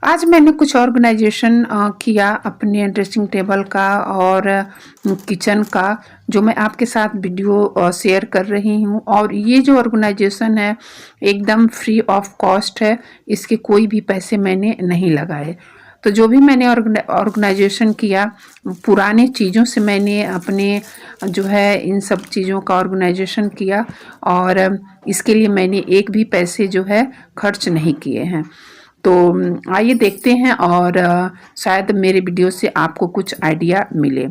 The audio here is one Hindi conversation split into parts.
आज मैंने कुछ ऑर्गेनाइजेशन किया अपने ड्रेसिंग टेबल का और किचन का, जो मैं आपके साथ वीडियो शेयर कर रही हूँ। और ये जो ऑर्गेनाइजेशन है एकदम फ्री ऑफ कॉस्ट है, इसके कोई भी पैसे मैंने नहीं लगाए। तो जो भी मैंने ऑर्गेनाइजेशन किया, पुराने चीज़ों से मैंने अपने जो है इन सब चीज़ों का ऑर्गेनाइजेशन किया और इसके लिए मैंने एक भी पैसे जो है खर्च नहीं किए हैं। तो आइए देखते हैं और शायद मेरे वीडियो से आपको कुछ आइडिया मिले।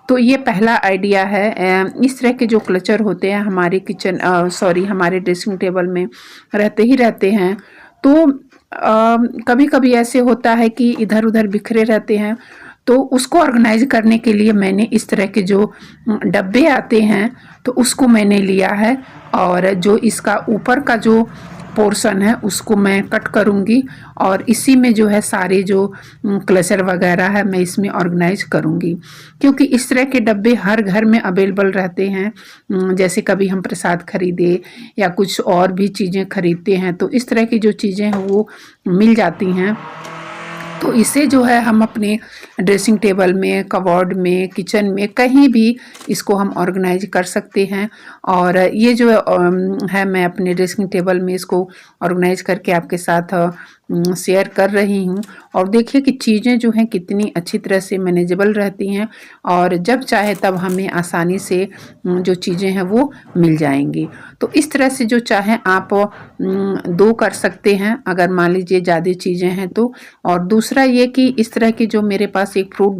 तो ये पहला आइडिया है। इस तरह के जो क्लचर होते हैं हमारे हमारे ड्रेसिंग टेबल में रहते ही रहते हैं। तो कभी कभी ऐसे होता है कि इधर उधर बिखरे रहते हैं, तो उसको ऑर्गेनाइज करने के लिए मैंने इस तरह के जो डब्बे आते हैं तो उसको मैंने लिया है। और जो इसका ऊपर का जो पोर्शन है उसको मैं कट करूँगी और इसी में जो है सारे जो क्लचर वगैरह है मैं इसमें ऑर्गेनाइज करूँगी, क्योंकि इस तरह के डब्बे हर घर में अवेलेबल रहते हैं। जैसे कभी हम प्रसाद खरीदे या कुछ और भी चीज़ें खरीदते हैं तो इस तरह की जो चीज़ें हैं वो मिल जाती हैं। तो इसे जो है हम अपने ड्रेसिंग टेबल में, कबर्ड में, किचन में कहीं भी इसको हम ऑर्गेनाइज कर सकते हैं। और ये जो है मैं अपने ड्रेसिंग टेबल में इसको ऑर्गेनाइज करके आपके साथ शेयर कर रही हूँ। और देखिए कि चीज़ें जो हैं कितनी अच्छी तरह से मैनेजेबल रहती हैं और जब चाहे तब हमें आसानी से जो चीज़ें हैं वो मिल जाएंगी। तो इस तरह से जो चाहे आप दो कर सकते हैं अगर मान लीजिए ज़्यादा चीज़ें हैं तो। और दूसरा ये कि इस तरह की जो मेरे पास एक फ्रूट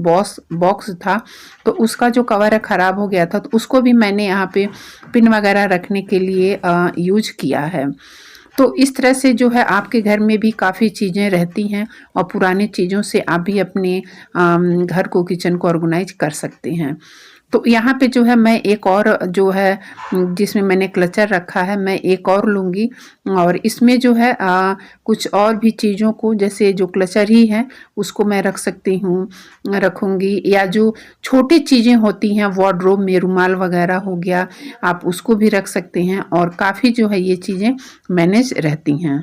बॉक्स था तो उसका जो कवर है ख़राब हो गया था, तो उसको भी मैंने यहाँ पे पिन वगैरह रखने के लिए यूज किया है। तो इस तरह से जो है आपके घर में भी काफ़ी चीज़ें रहती हैं और पुराने चीज़ों से आप भी अपने घर को, किचन को ऑर्गेनाइज कर सकते हैं। तो यहाँ पे जो है मैं एक और जो है जिसमें मैंने क्लचर रखा है मैं एक और लूँगी और इसमें जो है कुछ और भी चीज़ों को, जैसे जो क्लचर ही है उसको मैं रखूँगी, या जो छोटी चीज़ें होती हैं वार्डरोब में रुमाल वगैरह हो गया, आप उसको भी रख सकते हैं और काफ़ी जो है ये चीज़ें मैनेज रहती हैं।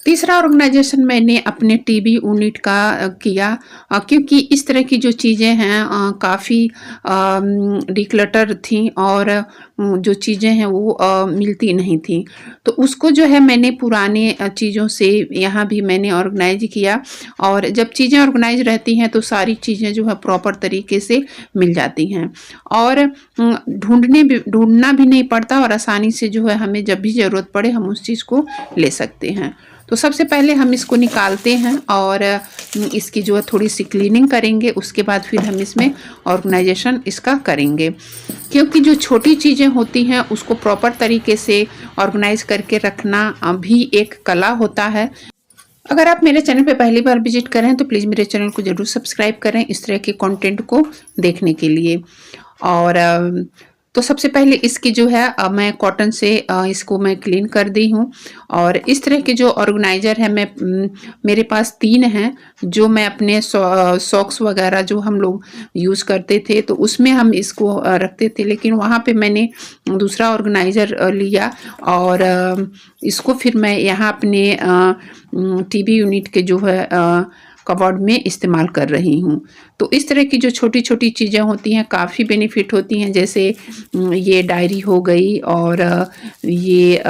तीसरा ऑर्गेनाइजेशन मैंने अपने टीवी यूनिट का किया, क्योंकि इस तरह की जो चीज़ें हैं काफ़ी डिक्लटर थी और जो चीज़ें हैं वो मिलती नहीं थी। तो उसको जो है मैंने पुराने चीज़ों से यहाँ भी मैंने ऑर्गेनाइज किया। और जब चीज़ें ऑर्गेनाइज रहती हैं तो सारी चीज़ें जो है प्रॉपर तरीके से मिल जाती हैं और ढूंढना भी नहीं पड़ता और आसानी से जो है हमें जब भी ज़रूरत पड़े हम उस चीज़ को ले सकते हैं। तो सबसे पहले हम इसको निकालते हैं और इसकी जो है थोड़ी सी क्लीनिंग करेंगे, उसके बाद फिर हम इसमें ऑर्गेनाइजेशन इसका करेंगे। क्योंकि जो छोटी चीज़ें होती हैं उसको प्रॉपर तरीके से ऑर्गेनाइज करके रखना भी एक कला होता है। अगर आप मेरे चैनल पे पहली बार विजिट करें तो प्लीज़ मेरे चैनल को ज़रूर सब्सक्राइब करें इस तरह के कंटेंट को देखने के लिए। और तो सबसे पहले इसकी जो है मैं कॉटन से इसको मैं क्लीन कर दी हूँ। और इस तरह के जो ऑर्गेनाइज़र है मेरे पास 3 हैं, जो मैं अपने सॉक्स वगैरह जो हम लोग यूज़ करते थे तो उसमें हम इसको रखते थे, लेकिन वहाँ पे मैंने दूसरा ऑर्गेनाइज़र लिया और इसको फिर मैं यहाँ अपने टीवी यूनिट के जो है कबर्ड में इस्तेमाल कर रही हूँ। तो इस तरह की जो छोटी छोटी चीज़ें होती हैं काफ़ी बेनिफिट होती हैं, जैसे ये डायरी हो गई और ये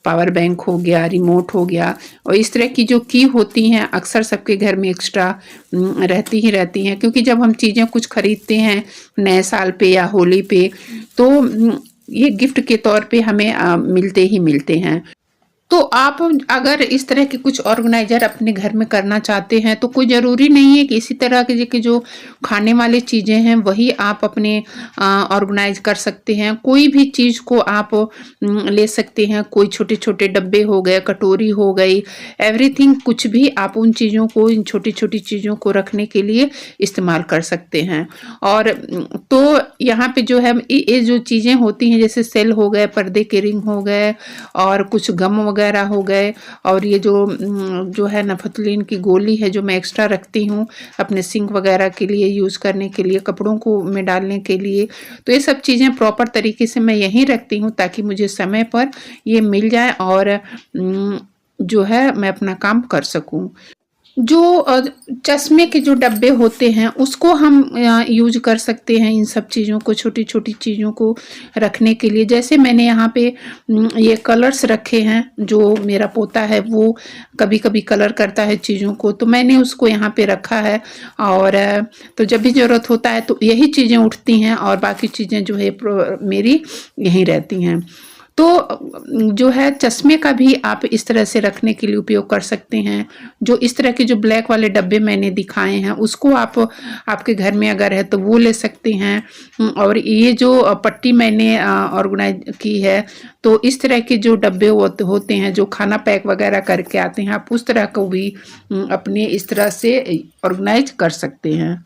पावर बैंक हो गया, रिमोट हो गया। और इस तरह की जो की होती हैं अक्सर सबके घर में एक्स्ट्रा रहती ही रहती हैं, क्योंकि जब हम चीज़ें कुछ खरीदते हैं नए साल पे या होली पे तो ये गिफ्ट के तौर पे हमें मिलते ही मिलते हैं। तो आप अगर इस तरह के कुछ ऑर्गेनाइज़र अपने घर में करना चाहते हैं तो कोई ज़रूरी नहीं है कि इसी तरह के जो खाने वाली चीज़ें हैं वही आप अपने ऑर्गेनाइज कर सकते हैं। कोई भी चीज़ को आप ले सकते हैं। कोई छोटे-छोटे डब्बे हो गए, कटोरी हो गई, एवरीथिंग कुछ भी आप उन चीज़ों को, इन छोटी-छोटी चीज़ों को रखने के लिए इस्तेमाल कर सकते हैं। और तो यहाँ पे जो है ये जो चीज़ें होती हैं जैसे सेल हो गए, पर्दे के रिंग हो गए और कुछ गम वगैरह हो गए, और ये जो है नफतलीन की गोली है जो मैं एक्स्ट्रा रखती हूँ अपने सिंक वगैरह के लिए यूज़ करने के लिए, कपड़ों को में डालने के लिए। तो ये सब चीज़ें प्रॉपर तरीके से मैं यहीं रखती हूँ ताकि मुझे समय पर ये मिल जाए और जो है मैं अपना काम कर सकूँ। जो चश्मे के जो डब्बे होते हैं उसको हम यूज़ कर सकते हैं इन सब चीज़ों को, छोटी-छोटी चीज़ों को रखने के लिए। जैसे मैंने यहाँ पे ये कलर्स रखे हैं, जो मेरा पोता है वो कभी-कभी कलर करता है चीज़ों को, तो मैंने उसको यहाँ पे रखा है। और तो जब भी ज़रूरत होता है तो यही चीज़ें उठती हैं और बाकी चीज़ें जो है मेरी यहीं रहती हैं। तो जो है चश्मे का भी आप इस तरह से रखने के लिए उपयोग कर सकते हैं। जो इस तरह के जो ब्लैक वाले डब्बे मैंने दिखाए हैं उसको आप आपके घर में अगर है तो वो ले सकते हैं। और ये जो पट्टी मैंने ऑर्गेनाइज की है, तो इस तरह के जो डब्बे होते हैं जो खाना पैक वगैरह करके आते हैं, आप उस तरह को भी अपने इस तरह से ऑर्गेनाइज कर सकते हैं।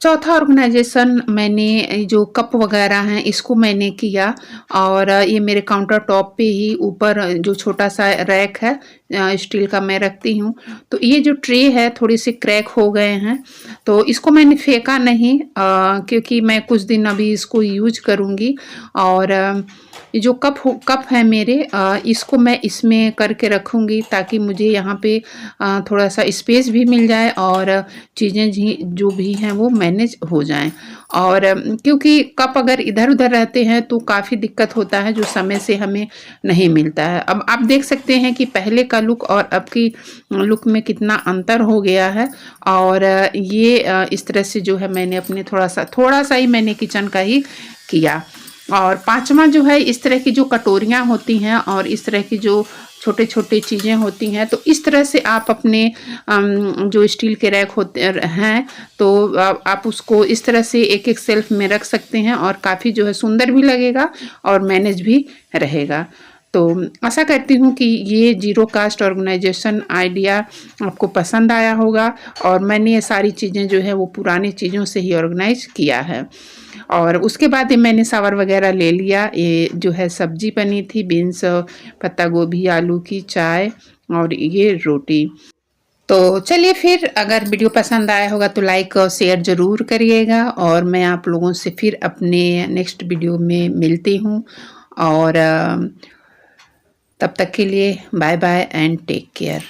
चौथा ऑर्गेनाइजेशन मैंने जो कप वगैरह हैं इसको मैंने किया, और ये मेरे काउंटर टॉप पे ही ऊपर जो छोटा सा रैक है स्टील का मैं रखती हूँ। तो ये जो ट्रे है थोड़े से क्रैक हो गए हैं, तो इसको मैंने फेंका नहीं क्योंकि मैं कुछ दिन अभी इसको यूज करूँगी। और ये जो कप है मेरे, इसको मैं इसमें करके रखूँगी ताकि मुझे यहाँ पे थोड़ा सा स्पेस भी मिल जाए और चीज़ें जो भी हैं वो मैनेज हो जाएं। और क्योंकि कप अगर इधर उधर रहते हैं तो काफ़ी दिक्कत होता है जो समय से हमें नहीं मिलता है। अब आप देख सकते हैं कि पहले का लुक और अब की लुक में कितना अंतर हो गया है। और ये इस तरह से जो है मैंने अपने थोड़ा सा ही मैंने किचन का ही किया। और पांचवा जो है इस तरह की जो कटोरियाँ होती हैं और इस तरह की जो छोटे छोटे चीज़ें होती हैं, तो इस तरह से आप अपने जो स्टील के रैक होते हैं तो आप उसको इस तरह से एक एक सेल्फ में रख सकते हैं और काफ़ी जो है सुंदर भी लगेगा और मैनेज भी रहेगा। तो आशा करती हूँ कि ये जीरो कास्ट ऑर्गेनाइजेशन आइडिया आपको पसंद आया होगा। और मैंने ये सारी चीज़ें जो है वो पुरानी चीज़ों से ही ऑर्गेनाइज किया है। और उसके बाद ये मैंने सावर वगैरह ले लिया। ये जो है सब्जी बनी थी, बीन्स, पत्ता गोभी, आलू की चाय और ये रोटी। तो चलिए फिर, अगर वीडियो पसंद आया होगा तो लाइक और शेयर ज़रूर करिएगा, और मैं आप लोगों से फिर अपने नेक्स्ट वीडियो में मिलती हूँ। और तब तक के लिए bye bye and take care.